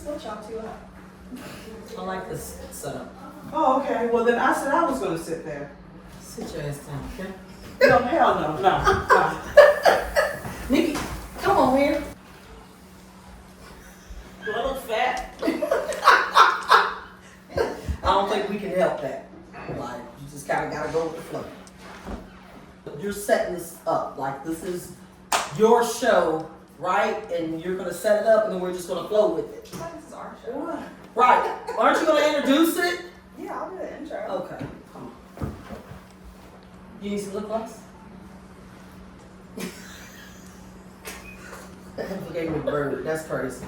split y'all two up. I like this setup. Oh, okay. Well, then I said I was going to sit there. Sit your ass down, okay? No, hell no, no. Nikki, come on here. Do I look fat? I don't think we can help that. Like, you just kind of got to go with the flow. You're setting this up. Like, this is your show, right? And you're going to set it up, and then we're just going to flow with it. This is our show. What? Right. Aren't you going to introduce it? Yeah, I'll do the intro. Okay. Come on. You need some lip gloss? That gave me a bird. That's crazy.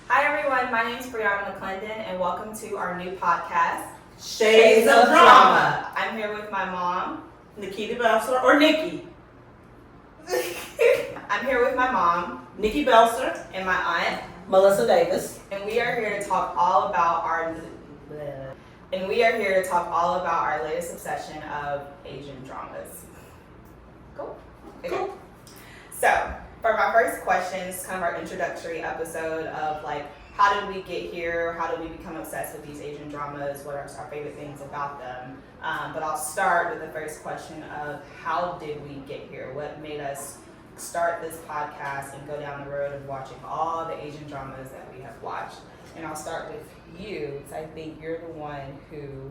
Hi everyone, my name is Brianna McClendon and welcome to our new podcast, Shades of Drama. I'm here with my mom. Nikita Belser, or Nikki. I'm here with my mom Nikki Belser. and my aunt, Melissa Davis. and we are here to talk all about our latest obsession of Asian dramas. Cool. Okay. Cool. So, for my first question, it's kind of our introductory episode of like, how did we get here? How did we become obsessed with these Asian dramas? What are our favorite things about them? But I'll start with the first question of how did we get here? What made us start this podcast and go down the road of watching all the Asian dramas that we have watched? And I'll start with you, because I think you're the one who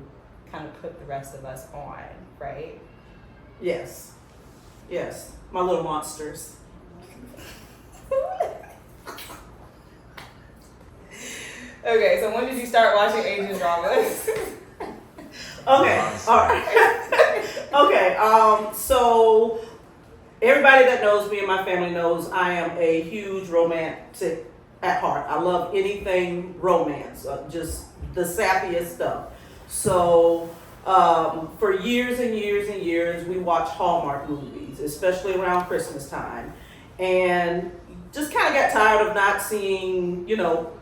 kind of put the rest of us on, right? Yes. Yes. My little monsters. Okay, so when did you start watching Asian dramas? Okay, all right. Okay, so everybody that knows me and my family knows I am a huge romantic at heart. I love anything romance, just the sappiest stuff. So for years and years and years, we watched Hallmark movies, especially around Christmas time. And just kind of got tired of not seeing,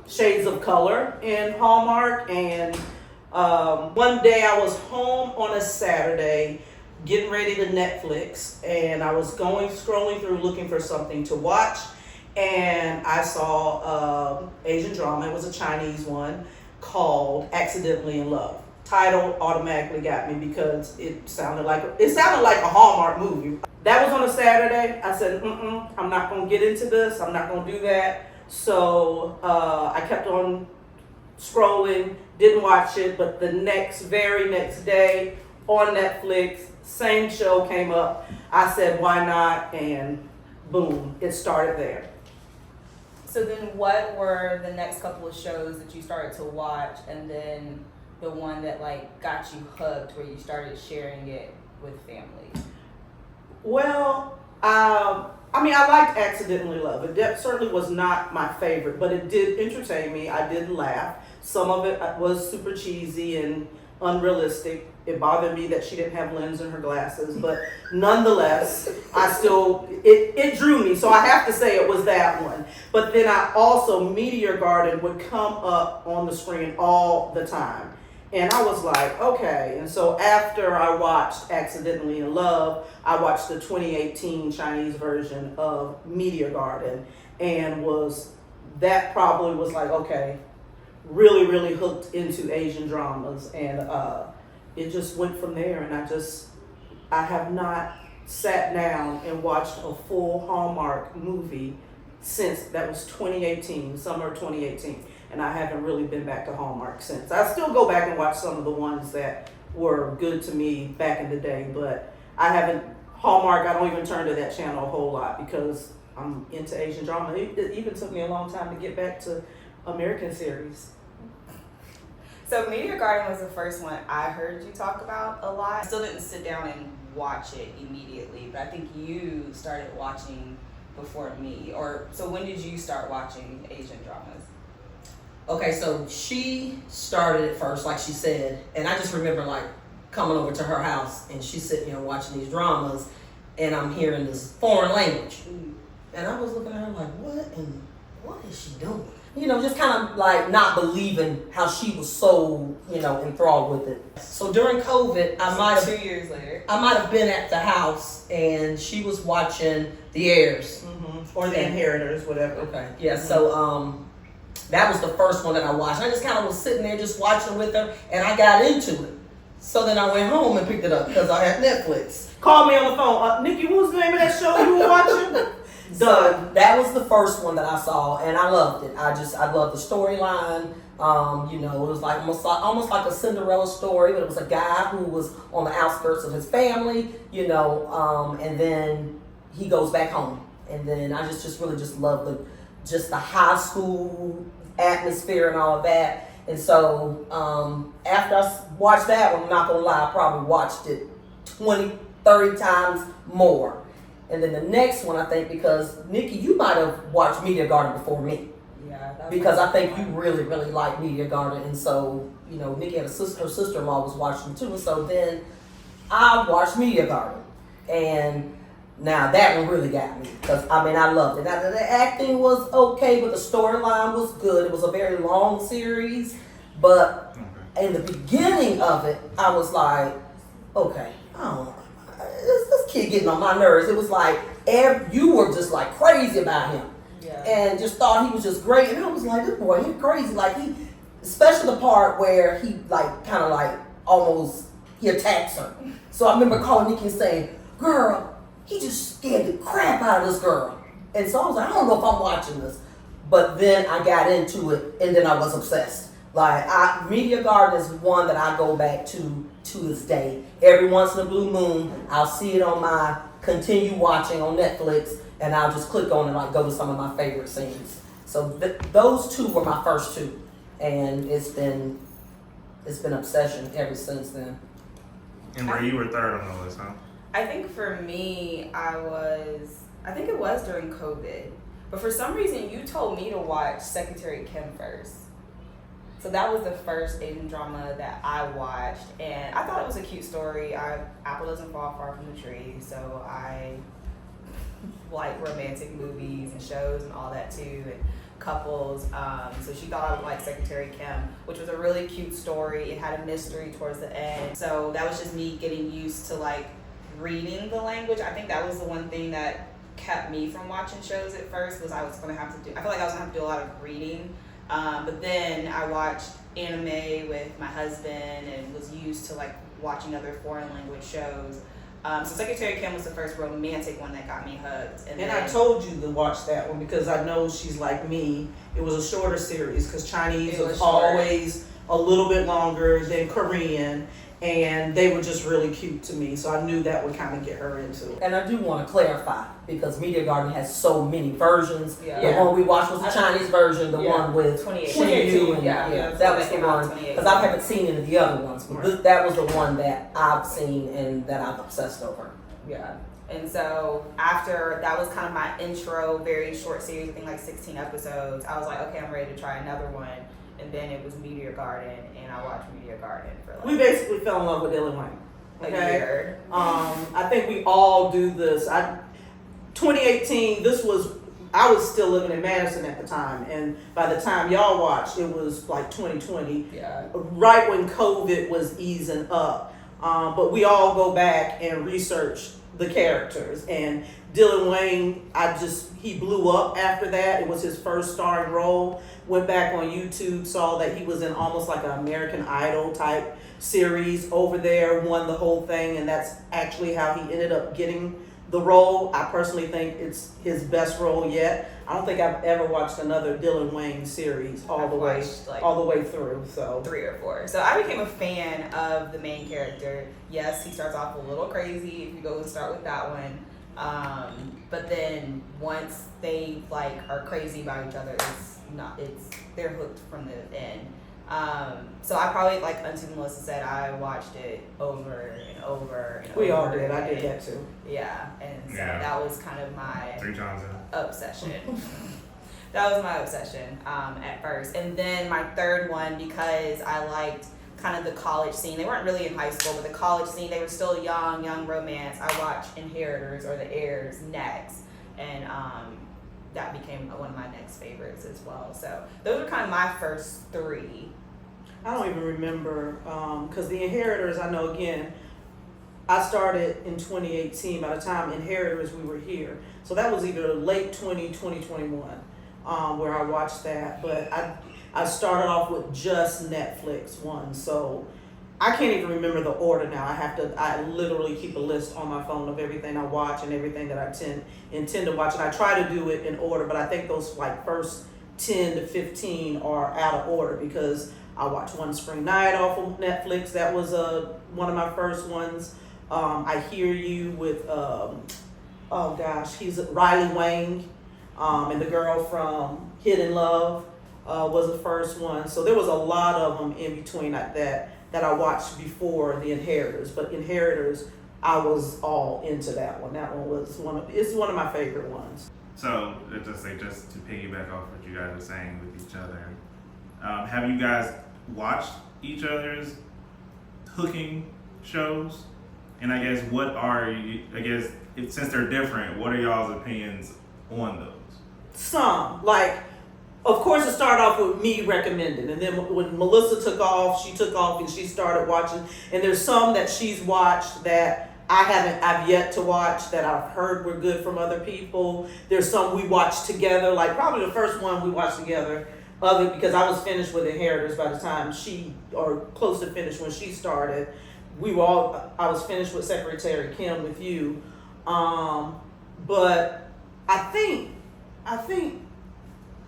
shades of color in Hallmark. And one day I was home on a Saturday getting ready to Netflix, and I was scrolling through looking for something to watch, and I saw Asian drama. It was a Chinese one called Accidentally in Love. Title automatically got me because it sounded like a Hallmark movie. That was on a Saturday. I said, I'm not gonna get into this. I'm not gonna do that. So I kept on scrolling, didn't watch it, but the very next day on Netflix, same show came up. I said, why not? And boom, it started there. So then what were the next couple of shows that you started to watch, and then the one that like got you hooked where you started sharing it with family? Well, I liked Accidentally Love. It certainly was not my favorite, but it did entertain me. I did laugh. Some of it was super cheesy and unrealistic. It bothered me that she didn't have lens in her glasses, but nonetheless, it drew me. So I have to say it was that one. But then Meteor Garden would come up on the screen all the time. And I was like, okay. And so after I watched Accidentally in Love, I watched the 2018 Chinese version of Meteor Garden, and that probably was like, okay, really, really hooked into Asian dramas. And it just went from there. And I have not sat down and watched a full Hallmark movie since that was 2018, summer 2018. And I haven't really been back to Hallmark since. I still go back and watch some of the ones that were good to me back in the day, but Hallmark, I don't even turn to that channel a whole lot because I'm into Asian drama. It even took me a long time to get back to American series. So Meteor Garden was the first one I heard you talk about a lot. I still didn't sit down and watch it immediately, but I think you started watching before me. So when did you start watching Asian dramas? Okay, so she started it first, like she said, and I just remember like coming over to her house and she's sitting here watching these dramas, and I'm hearing this foreign language, and I was looking at her like, what in what is she doing? Just kind of like not believing how she was so, enthralled with it. So during COVID, I might have 2 years later. I might have been at the house and she was watching The Heirs. Or The Inheritors, whatever. Okay. Yeah. So that was the first one that I watched. I just kind of was sitting there just watching with her, and I got into it. So then I went home and picked it up because I had Netflix. Call me on the phone. Nikki, what was the name of that show you were watching? Done. So that was the first one that I saw, and I loved it. I loved the storyline. It was like almost like a Cinderella story, but it was a guy who was on the outskirts of his family, and then he goes back home, and then I just really loved the high school atmosphere and all of that. And so after I watched that one, I'm not gonna lie, I probably watched it 20, 30 times more. And then the next one, I think, because Nikki, you might have watched Media Garden before me. Yeah. Because I think you really, really like Media Garden. And so, Nikki had her sister-in-law was watching too. And so then I watched Media Garden. And now that one really got me. Because, I loved it. Now, the acting was okay, but the storyline was good. It was a very long series. But in the beginning of it, I was like, okay, this kid getting on my nerves. It was like, you were just like crazy about him. Yeah. And just thought he was just great. And I was like, this boy, he's crazy. Like especially the part where he he attacks her. So I remember calling Nikki and saying, girl, he just scared the crap out of this girl. And so I was like, I don't know if I'm watching this. But then I got into it and then I was obsessed. Media Garden is one that I go back to this day. Every once in a blue moon, I'll see it on my continue watching on Netflix, and I'll just click on it and go to some of my favorite scenes. So those two were my first two, and it's been obsession ever since then. And where you were third on the list, huh? I think for me, I think it was during COVID, but for some reason you told me to watch Secretary Kim first. So that was the first Asian drama that I watched, and I thought it was a cute story. Apple doesn't fall far from the tree, so I like romantic movies and shows and all that too, and couples. So she thought I would like Secretary Kim, which was a really cute story. It had a mystery towards the end. So that was just me getting used to reading the language. I think that was the one thing that kept me from watching shows at first, was I feel like I was gonna have to do a lot of reading. But then I watched anime with my husband and was used to watching other foreign language shows. So Secretary Kim was the first romantic one that got me hooked. And I told you to watch that one because I know she's like me. It was a shorter series because Chinese was always a little bit longer than Korean. And they were just really cute to me, so I knew that would kind of get her into it. And I do want to clarify, because Media Garden has so many versions. Yeah. The one we watched was the Chinese version, the one with 2018. and Yeah. that was the one, because I haven't seen any of the other ones, but that was the one that I've seen and that I've obsessed over. Yeah. And so after that was kind of my intro, very short series, I think 16 episodes, I was like, okay, I'm ready to try another one. And then it was Meteor Garden, and I watched Meteor Garden for We basically fell in love with Dylan Wayne. a Okay. year. I think we all do this. 2018, I was still living in Madison at the time, and by the time y'all watched, it was 2020. Yeah. Right when COVID was easing up. But we all go back and research the characters, and Dylan Wayne, he blew up after that. It was his first starring role. Went back on YouTube, saw that he was in almost like an American Idol type series over there, won the whole thing, and that's actually how he ended up getting the role. I personally think it's his best role yet. I don't think I've ever watched another Dylan Wayne series all the way through. So 3 or 4. So I became a fan of the main character. Yes, he starts off a little crazy if you go and start with that one. But then once they are crazy about each other, they're hooked from the end. So I probably, Auntie Melissa said, I watched it over and over and over. we all did. I did that too. Yeah, and so Yeah. that was kind of my 3 times in. obsession. That was my obsession at first. And then my third one, because I liked kind of the college scene. They weren't really in high school, but the college scene, they were still young romance. I watched Inheritors or The Heirs next. And that became one of my next favorites as well. So those are kind of my first three. I don't even remember, because The Inheritors, I know, again, I started in 2018. By the time Inheritors, we were here. So that was either late 2021, where I watched that. But I started off with just Netflix one. So I can't even remember the order now. I literally keep a list on my phone of everything I watch and everything that I intend to watch. And I try to do it in order, but I think those like first 10 to 15 are out of order because I watched One Spring Night off of Netflix. That was one of my first ones. I Hear You with, he's Riley Wang, and the girl from Hidden Love was the first one. So there was a lot of them in between like that I watched before The Inheritors. But Inheritors, I was all into that one. That one was it's one of my favorite ones. So just to piggyback off what you guys are saying with each other, have you guys watched each other's hooking shows? And I guess since they're different, what are y'all's opinions on those? Some, like, of course it started off with me recommending, and then when Melissa took off and she started watching, and there's some that she's watched that I've yet to watch that I've heard were good from other people. There's some we watched together, like probably the first one we watched together, because I was finished with Inheritors by the time or close to finished when she started. I was finished with Secretary Kim with you. But I think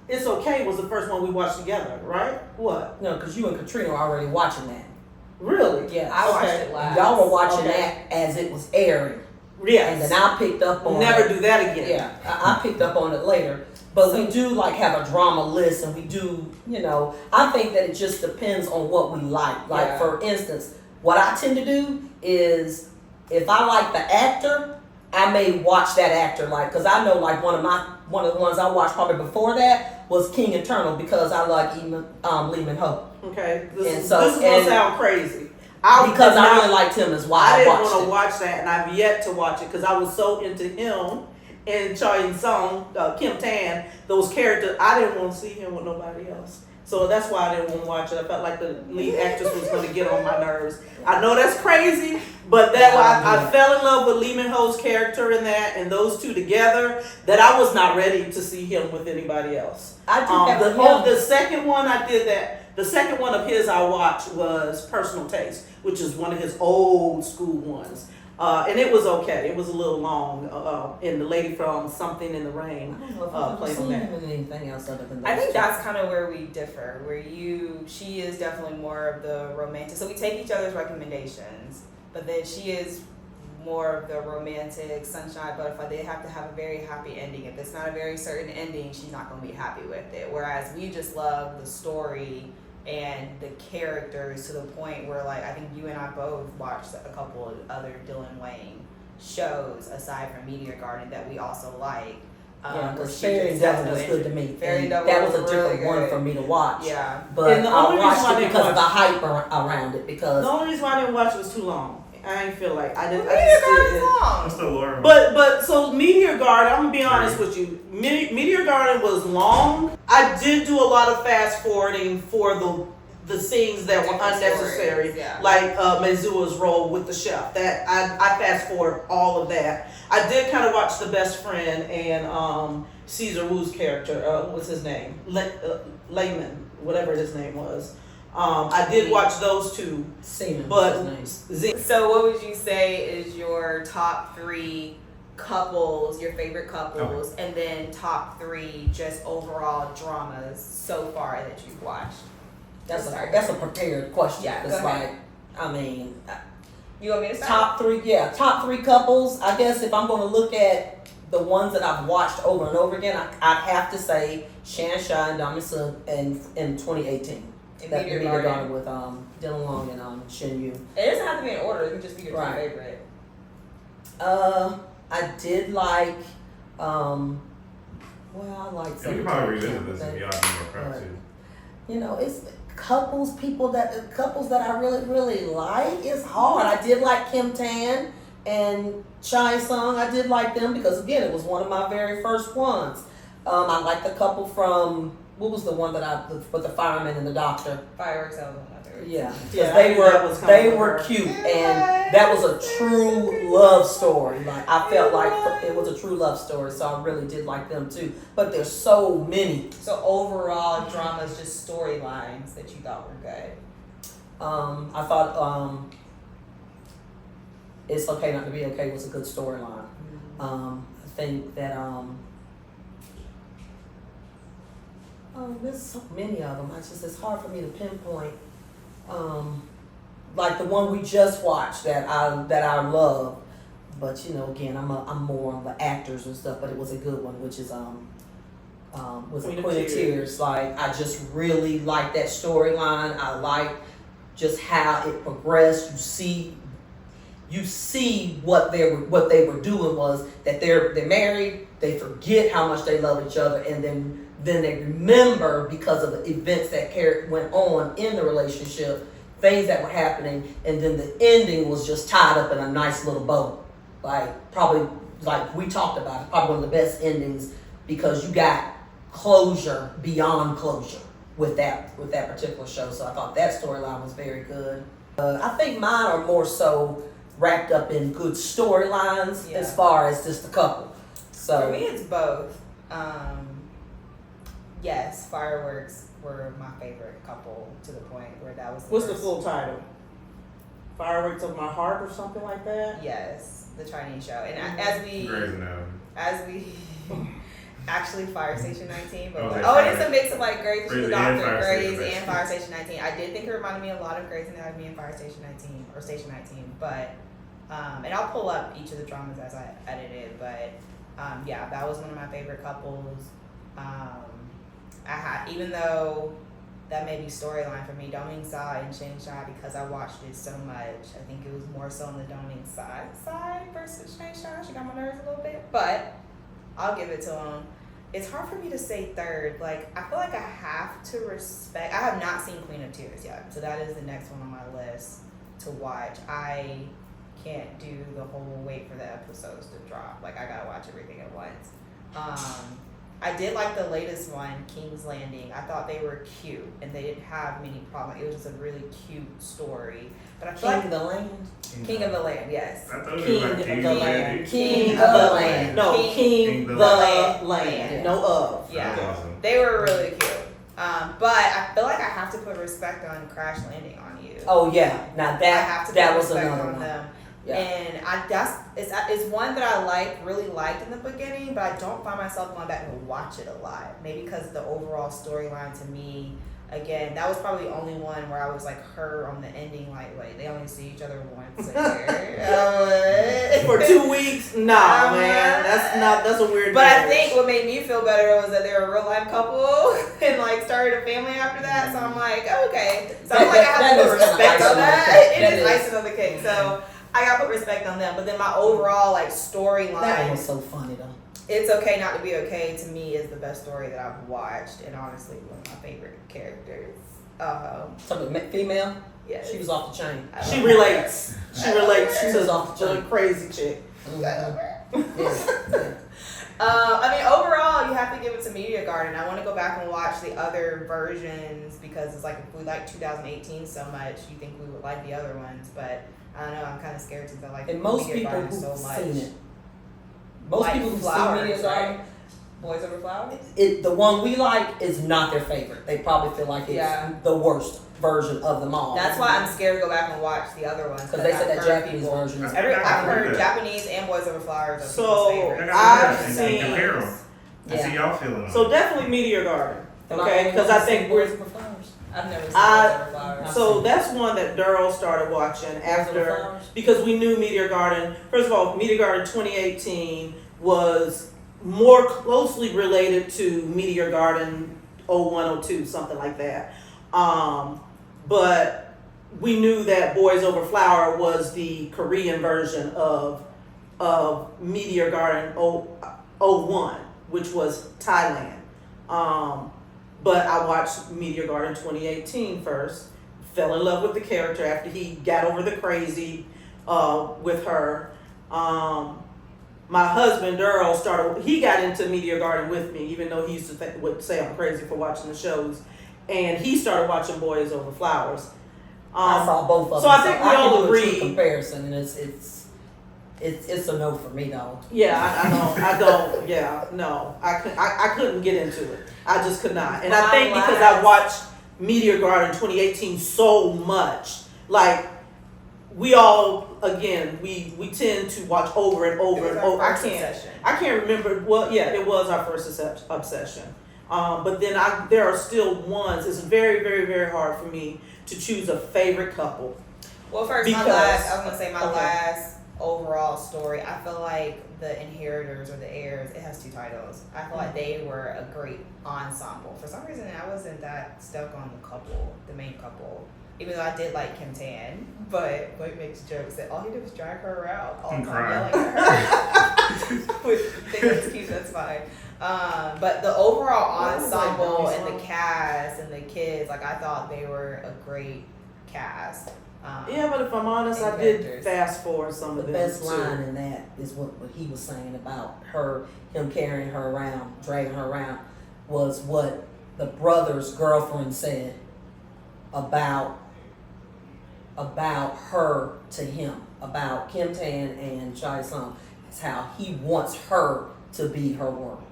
It's Okay was the first one we watched together, right? What? No, because you and Katrina were already watching that. Really? Yes. I watched Okay. it last. Y'all were watching Okay. that as it was airing. Yes. And then I picked up on Never it. do that again. Yeah, I picked up on it later. But we do like have a drama list, and we do, I think that it just depends on what we like. Like, Yeah. for instance, what I tend to do is if I like the actor, I may watch that actor, like, because I know like one of the ones I watched probably before that was King Eternal, because I like Lee Min Ho. Okay. And This is so- gonna and- sound crazy. Because I really liked him as well. I didn't watched want it. to watch that, and I've yet to watch it because I was so into him and Choi Sung, Kim Tan, those characters. I didn't want to see him with nobody else. So that's why I didn't want to watch it. I felt like the lead actress was going to get on my nerves. I know that's crazy, but I fell in love with Lee Min Ho's character in that, and those two together, that I was not ready to see him with anybody else. I do have The second one I did that. The second one of his I watched was Personal Taste, which is one of his old school ones. And it was okay. It was a little long. And the lady from Something in the Rain I don't know if I've ever played on seen that. him in anything else other than I those think two. that's kind of where we differ. She is definitely more of the romantic. So we take each other's recommendations, but then she is more of the romantic sunshine butterfly. They have to have a very happy ending. If it's not a very certain ending, she's not going to be happy with it. Whereas we just love the story and the characters to the point where, like, I think you and I both watched a couple of other Dylan Wayne shows aside from Meteor Garden that we also like. Yeah, where because she Fairy just Devil has was no good to interest. me. Fairy And Devil that was a was different really one good. for me to watch. Yeah. But And the I only reason watched why I it didn't because of the watch- hype around it. Because The only reason why I didn't watch it was too long. I didn't feel like I didn't. I Meteor just Garden's didn't. What's long. the lore? But so Meteor Garden, I'm gonna be honest with you. Meteor Garden was long. I did do a lot of fast forwarding for the scenes that were Different unnecessary, stories, yeah. like Mezua's role with the chef. That I fast forward all of that. I did kind of watch The Best Friend and Caesar Wu's character. What's his name? Layman, whatever his name was. I did watch those two, Seaman but was his name. Z- So what would you say is your top 3 couples, your favorite couples, and then top 3 just overall dramas so far that you've watched? That's a prepared question. Yeah, It's go ahead. like, I mean, You want me to start? top three couples. I guess if I'm going to look at the ones that I've watched over and over again, I'd have to say Shan Shai and Damisa in 2018. And That Meteor Meteor Garden. Garden with Dylan Long and Shin Yu. It doesn't have to be in order. It can just be your two Right. favorite. I did like, I like Yeah, some. we can probably revisit this if y'all need more prep Right. too. It's couples that I really, really like. It's hard. I did like Kim Tan and Chai Sung. I did like them because, again, it was one of my very first ones. I like the couple from, what was the one with the fireman and the doctor? Fireworks out of another. Yeah, Yeah, I they knew that was were coming they with were her. cute, and that was a true love story. Like I felt like it was a true love story, so I really did like them too. But there's so many. So overall, dramas, just storylines that you thought were good. I thought It's Okay Not to Be Okay was a good storyline. I think that there's so many of them. It's hard for me to pinpoint. Like the one we just watched that I love, but you know, again, I'm more on the actors and stuff. But it was a good one, which is was Queen of Queen of Tears. Tears. Like I just really like that storyline. I like just how it progressed. You see what they were doing was that they're married. They forget how much they love each other, and then they remember because of the events that went on in the relationship, things that were happening, and then the ending was just tied up in a nice little bow. Probably like we talked about it, probably one of the best endings because you got closure beyond closure with that particular show. So I thought that storyline was very good. I think mine are more so wrapped up in good storylines as far as just the couple. So For me, it's both. Yes, Fireworks were my favorite couple to the point where that was. What's the first- full title? Fireworks of My Heart or something like that? Yes, the Chinese show, and Grey's Anatomy. as we actually Fire Station 19, but Okay, it is a mix of like Grey's Grey's the and Doctor, Fire Grey's Station and Fire Station 19. I did think it reminded me a lot of Grey's Anatomy and Fire Station 19 or Station 19, but and I'll pull up each of the dramas as I edit it, but yeah, that was one of my favorite couples. Even though that may be storyline for me, Dong Sa and Shane Shah, because I watched it so much, I think it was more so on the Dong side versus Shane Shah. She got my nerves a little bit, but I'll give it to him. It's hard for me to say third. Like, I feel like I have to respect. I have not seen Queen of Tears yet, so that is the next one on my list to watch. I can't do the whole wait for the episodes to drop. Like, I gotta watch everything at once. I did like the latest one, King's Landing. I thought they were cute and they didn't have many problems. It was just a really cute story. But I feel King like of the Land. King of the Land, yes. I thought it King was like of King the of Land. King of the Land. No, King the the Land. Land. No of. Yeah. That's awesome. They were really cute. But I feel like I have to put respect on Crash Landing on You. Oh yeah, now I have that to that put was respect another on one. them. Yeah. And it's one that I really liked in the beginning, but I don't find myself going back and watch it a lot. Maybe because the overall storyline to me, again, that was probably the only one where I was like her on the ending, like, wait, they only see each other once a year. For 2 weeks? Nah, man. That's a weird But I marriage. think what made me feel better was that they were a real life couple and like started a family after that. So I'm like, okay. So I'm like, I have to put That is respect kinda on that. icing on the cake. It That is is. icing on the cake. So I gotta put respect on them. But then my overall like That storyline, was so funny though. It's Okay Not to Be Okay, to me is the best story that I've watched, and honestly one of my favorite characters. Something female. Yes. She was off the chain. I She love relates. She relates She to was off the the chain. crazy chick. her. I love her. Yeah. I mean, overall, you have to give it to Media Garden. I want to go back and watch the other versions because it's like if we like 2018 so much, you think we would like the other ones. But I don't know. I'm kind of scared since I like And most Media people Garden who've so much. seen it, most Like people who've seen Flowers, Media Garden, right? Boys Over Flowers. the one we like is not their favorite. They probably feel like it's Yeah. the worst version of them all. That's why I'm scared to go back and watch the other ones because they said I've that heard Japanese people- version is. I've heard Japanese and Boys Over Flowers are So, people's favorites. I've and seen- compare them. I Yeah. see y'all feeling on So it. definitely Meteor Garden. Am I Okay, the because only I one think who's we're. seen Boys Over Flowers? I've never seen I- Boys Over Flowers. So that's one that Daryl started watching Boys Over after, Flowers? because we knew Meteor Garden. First of all, Meteor Garden 2018 was more closely related to Meteor Garden 0102, something like that. But we knew that Boys Over Flower was the Korean version of Meteor Garden 01, which was Thailand. But I watched Meteor Garden 2018 first, fell in love with the character after he got over the crazy with her. my husband Daryl he got into Meteor Garden with me, even though he used to would say I'm crazy for watching the shows, and he started watching Boys Over Flowers. I saw both of them. So I think we all can do a agree. true comparison, and it's a no for me though. Yeah, I don't. Yeah, no, I couldn't get into it. I just could not. And I My think because I watched Meteor Garden 2018 so much, like we all, again, we tend to watch over and over and over. I can't remember. Well, yeah, it was our first obsession. But then there are still ones. It's very, very, very hard for me to choose a favorite couple. Well, first, Because- I was gonna say my okay. last overall story. I feel like the Inheritors or the Heirs. It has two titles. I feel like they were a great ensemble. For some reason, I wasn't that stuck on the main couple. Even though I did like Kim Tan, but Blake makes jokes that all he did was drag her around all the And time, cry. yelling at her. Which they that's cute, that's fine. But the overall Well, it was like ensemble Bonnie's and the Song. cast and the kids, like I thought they were a great cast. Yeah, but if I'm honest, I And did characters. fast forward some The of them best too. line in that is what he was saying about him carrying her around, dragging her around, was what the brother's girlfriend said about her to him, about Kim Tan and Chai Sung. It's how he wants her to be her world.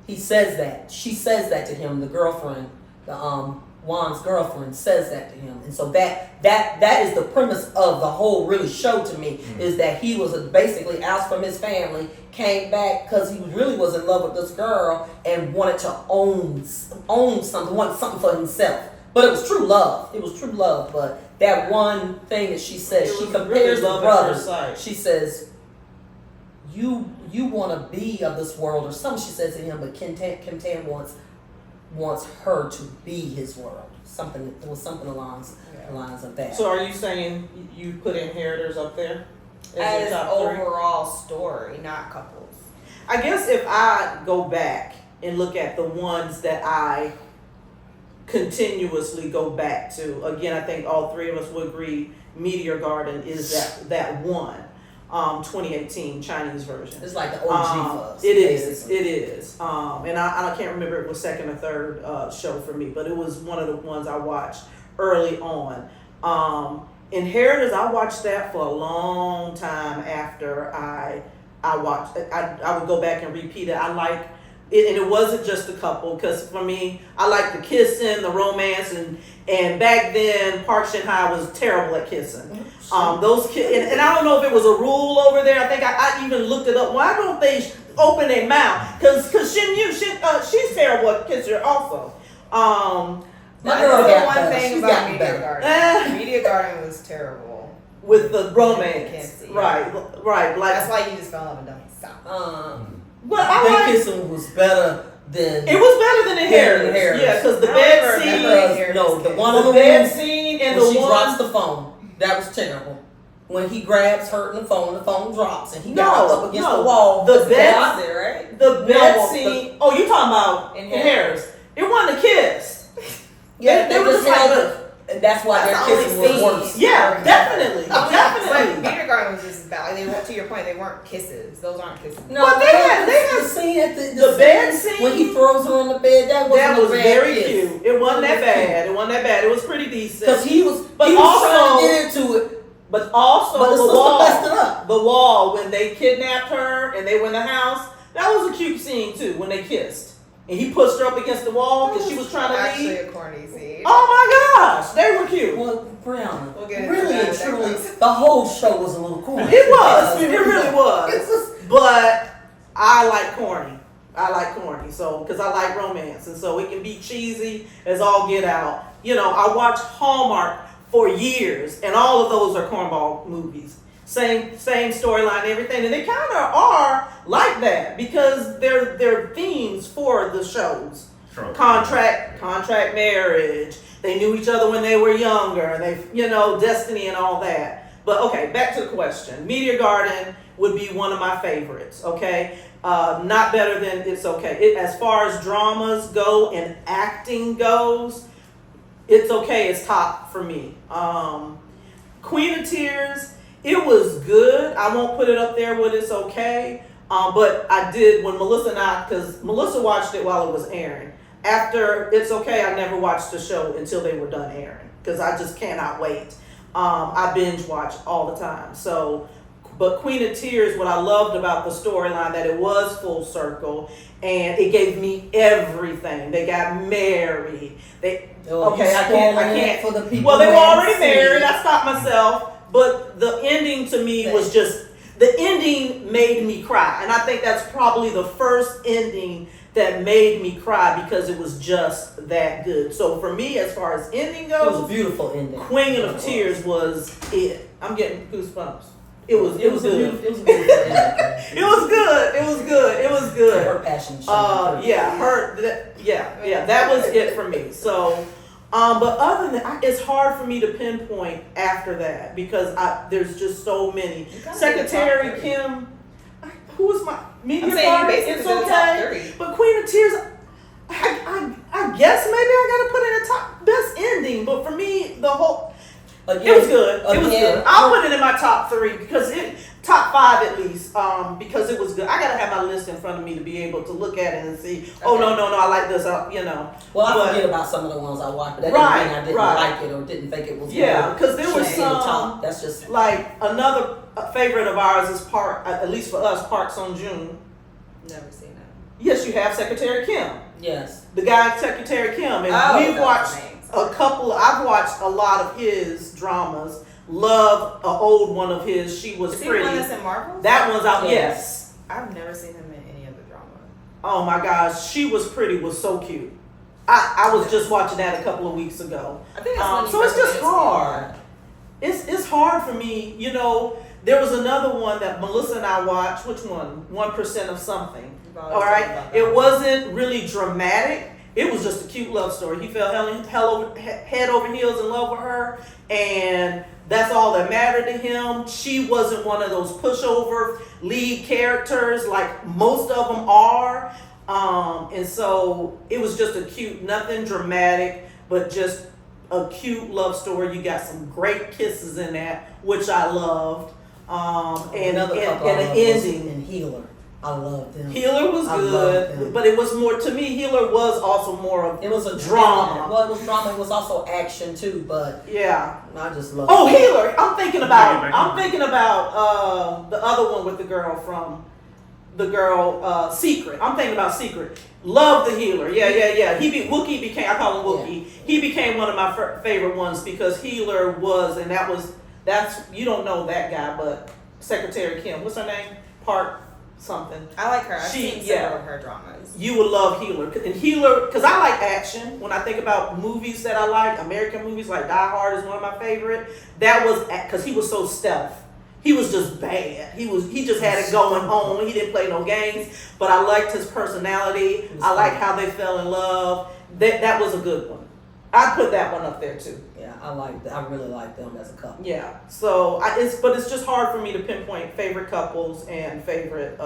He says that. She says that to him, the girlfriend, Juan's girlfriend says that to him. And so that is the premise of the whole really show to me, is that he was basically out from his family, came back because he really was in love with this girl and wanted to own something, wanted something for himself. But it was true love. It was true love. But that one thing that she says, It she was compares really the love at brothers. first sight. She says, you want to be of this world, or something she says to him, but Kim Tan wants her to be his world. There was something along the lines of that. So are you saying you put Inheritors up there your as top three? overall story, not couples. I guess if I go back and look at the ones that I continuously go back to, again, I think all three of us would agree Meteor Garden is that one. 2018 Chinese version. It's like the OG for us. It is. basically. It is. And I can't remember if it was second or third show for me, but it was one of the ones I watched early on. Inheritors, I watched that for a long time after I watched. I would go back and repeat it. I like it, and it wasn't just a couple, because for me, I like the kissing, the romance, and back then Park Shin Hye was terrible at kissing. Those kids, and I don't know if it was a rule over there. I think I even looked it up. Why don't they open their mouth? Because Shin Yu, she's terrible at kissing also. My That's girl the got one better. thing She's about gotten Meteor better. Garden. Meteor Garden was terrible. With the romance, Kinsey, right? Like That's why you just fell in love with Dummy. Stop. but I Their like. kissing was better than. It was better than Inheritors. Inheritors. Yeah, because the I bed don't scene, remember. No, the one the on the bed room scene, and when the she one. drops the phone. That was terrible. When he grabs her in the phone drops, and he got No, up against no. the wall. The bed- out there, right? The bed No, scene. Oh, you talking about Inheritors? It wasn't a kiss. Yeah, they they were just just held like it. And that's why That's their the kissing only was scene. worse. Yeah, definitely, But definitely. Meteor Garden was just bad. Like, they weren't, to your point, they weren't kisses. Those aren't kisses. No, But they had the scene at the bed scene when he throws her on the bed. That was very cute. It wasn't that bad. It wasn't that bad. It was pretty decent. Because he was But also- trying to get into it, But also but the the sister wall, messed it up. the wall when they kidnapped her and they were in the house. That was a cute scene too when they kissed and he pushed her up against the wall because she was trying to Actually, leave. a corny scene. Oh my gosh, they were cute. Well, Brianna, We'll get into really that and truly, next time. the whole show was a little corny. It was. It really was. It's just, But I like corny. So because I like romance, and so it can be cheesy as all get out. You know, I watched Hallmark for years, and all of those are cornball movies. Same storyline, everything, and they kind of are like that because they're themes for the shows. Contract marriage. They knew each other when they were younger. Destiny and all that. But okay, back to the question. Meteor Garden would be one of my favorites. Okay, not better than It's Okay. As far as dramas go and acting goes, It's Okay is top for me. Queen of Tears. It was good. I won't put it up there with It's Okay, But I did when Melissa and I, because Melissa watched it while it was airing. After It's Okay, I never watched the show until they were done airing because I just cannot wait. I binge watch all the time. So, but Queen of Tears, what I loved about the storyline, that it was full circle and it gave me everything. They got married. Okay, I can't. For the people Well, they were who haven't already seen married. it. I stopped myself. But the ending to me was just, the ending made me cry. And I think that's probably the first ending that made me cry because it was just that good. So for me, as far as ending It was a goes, beautiful ending. Queen of Tears was it. I'm getting goosebumps. It was good. It was a beautiful ending. It was good. It was good. It was good. Her passion showed. That was it for me. So, but other than that, it's hard for me to pinpoint after that because there's just so many. Secretary top Kim, who was my media I'm saying you party? basically It's did the top okay. three. But Queen of Tears, I guess maybe I gotta put in a top best ending. But for me, the whole. Again, It was good. It was again, good. I'll put it in my top 3 because top 5 at least. Because it was good. I gotta have my list in front of me to be able to look at it and see. Oh no, I like this. Well, I But- forget about some of the ones I watched, but that Right, didn't mean I didn't right. like it or didn't think it was Yeah, good. because there was Should be the some top. That's just like another favorite of ours is at least for us, Park Sung Joon. Never seen it. Yes, you have Secretary Kim, yes. the guy Secretary Kim, and Oh, we've that's watched names. I've watched a lot of his dramas. Love an old one of his. She was Is he pretty. one that's in Marvel? That one's out. Yes. Yes. I've never seen him in any of the drama. Oh my gosh, She Was Pretty was so cute. I was just watching that a couple of weeks ago. I think that's one you So it's just recommended to me. hard. It's hard for me. There was another one that Melissa and I watched. Which one? 1% of Something. You've always All talked right. about that It one. wasn't really dramatic. It was just a cute love story. He fell head over heels in love with her, and that's all that mattered to him. She wasn't one of those pushover lead characters like most of them are. And so it was just a cute, nothing dramatic, but just a cute love story. You got some great kisses in that, which I loved. And Another couple an I loved was ending. in Healer. I loved them. Healer was I loved good, them. but it was more, to me, Healer was also more of It was a drama. Well, it was drama. It was also action too, but Yeah. I just loved. Oh, it. Healer. I'm thinking about the other one with the girl Secret. I'm thinking about Secret. Love the Healer. Yeah. Wookie became, I call him Wookie. He became one of my favorite ones because Healer was, and that's, you don't know that guy, but Secretary Kim. What's her name? Park something. I like her. I've She- seen yeah. several of her dramas. You would love Healer. And Healer, because I like action. When I think about movies that I like, American movies like Die Hard is one of my favorite. That was because he was so stealth. He was just bad. He just had it going on. He didn't play no games. But I liked his personality. I liked how they fell in love. That was a good one. I'd put that one up there too. Yeah, I really like them as a couple. Yeah. So it's just hard for me to pinpoint favorite couples and favorite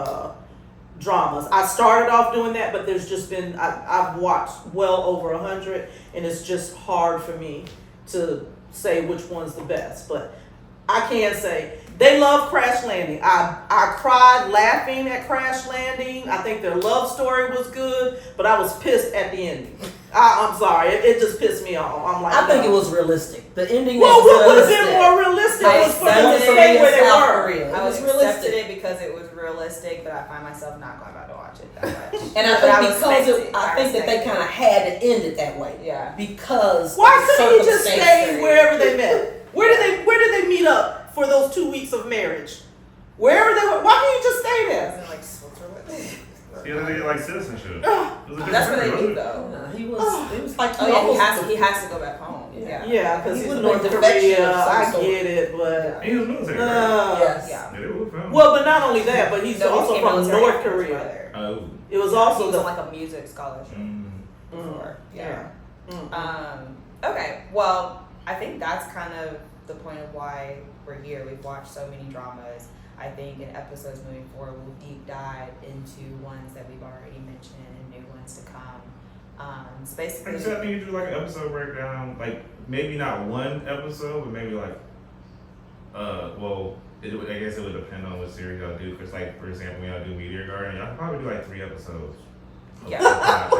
dramas. I started off doing that, but there's just been I've watched well over 100, and it's just hard for me to say which one's the best. But I can say they love Crash Landing. I cried laughing at Crash Landing. I think their love story was good, but I was pissed at the ending. I'm sorry, it just pissed me off. I'm like, I think no. it was realistic. The ending Well, was what would have realistic. been more realistic I was for them to accepted stay it. where they South were. Korea. It I was accepted realistic. it because it was realistic, but I find myself not going back to watch it that much. And I But think respect because it. I think that they respect kind of it. had it ended that way. Yeah. Because Why of the couldn't he just circumstances. stay wherever they met? Where did they meet up for those 2 weeks of marriage? Wherever they were, why can't you just stay there? Wasn't it like Switzerland? Yeah, they get like citizenship. Ugh. It was a That's where different they country, meet wasn't though. He was like Oh yeah, almost he has to go back home. Yeah. Yeah, because He he's would've North been defection Korea. of some I sort. get it, but it? He was military. Right? Yes. Yeah. Yeah, they were from. well, but not only that, but he's No, he also came from military North after his Korea. brother. Oh. It was He also was the on like a music scholarship Mm. before. yeah. Okay, well, I think that's kind of the point of why we're here. We've watched so many dramas. I think in episodes moving forward, we'll deep dive into ones that we've already mentioned and new ones to come. It's basically. Like I said, I think you do like an episode breakdown, like maybe not one episode, but maybe like, well, I guess it would depend on what series y'all do. Cause like, for example, when y'all do Meteor Garden, y'all can probably do like 3 episodes. Yeah.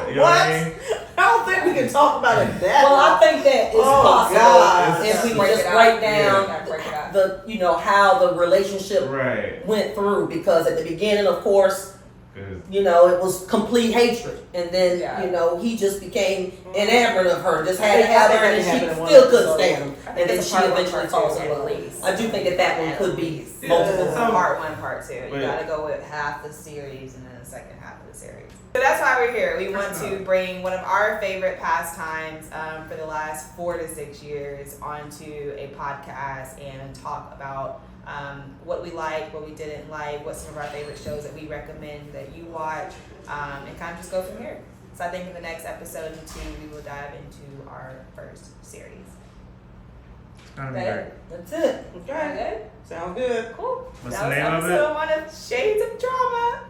You know what I mean? I don't think we can talk about it that Well, I long. think that is Oh, possible God. if we can Break just it out. break down Yeah, break it out. the, you know, how the relationship Right. went through, because at the beginning, of course, 'Cause you know, it was complete hatred, and then Yeah. you know he just became enamored of her, just I had to think have that her, and happened she in one still couldn't episode. stand him, I think and then it's she a part one, eventually part falls two, in at love. least. I do think that one At could be least. multiple. Yeah. times. Part 1, part 2. You But- gotta go with half the series and then the second half of the series. So that's why we're here. We want to bring one of our favorite pastimes for the last 4 to 6 years onto a podcast and talk about what we like, what we didn't like, what some of our favorite shows that we recommend that you watch, and kind of just go from here. So I think in the next episode or 2, we will dive into our first series. it's gonna be Okay. great. That's it. Okay. Good? Sounds good. Cool. What's That the was name of it? episode 1 of Shades of Drama.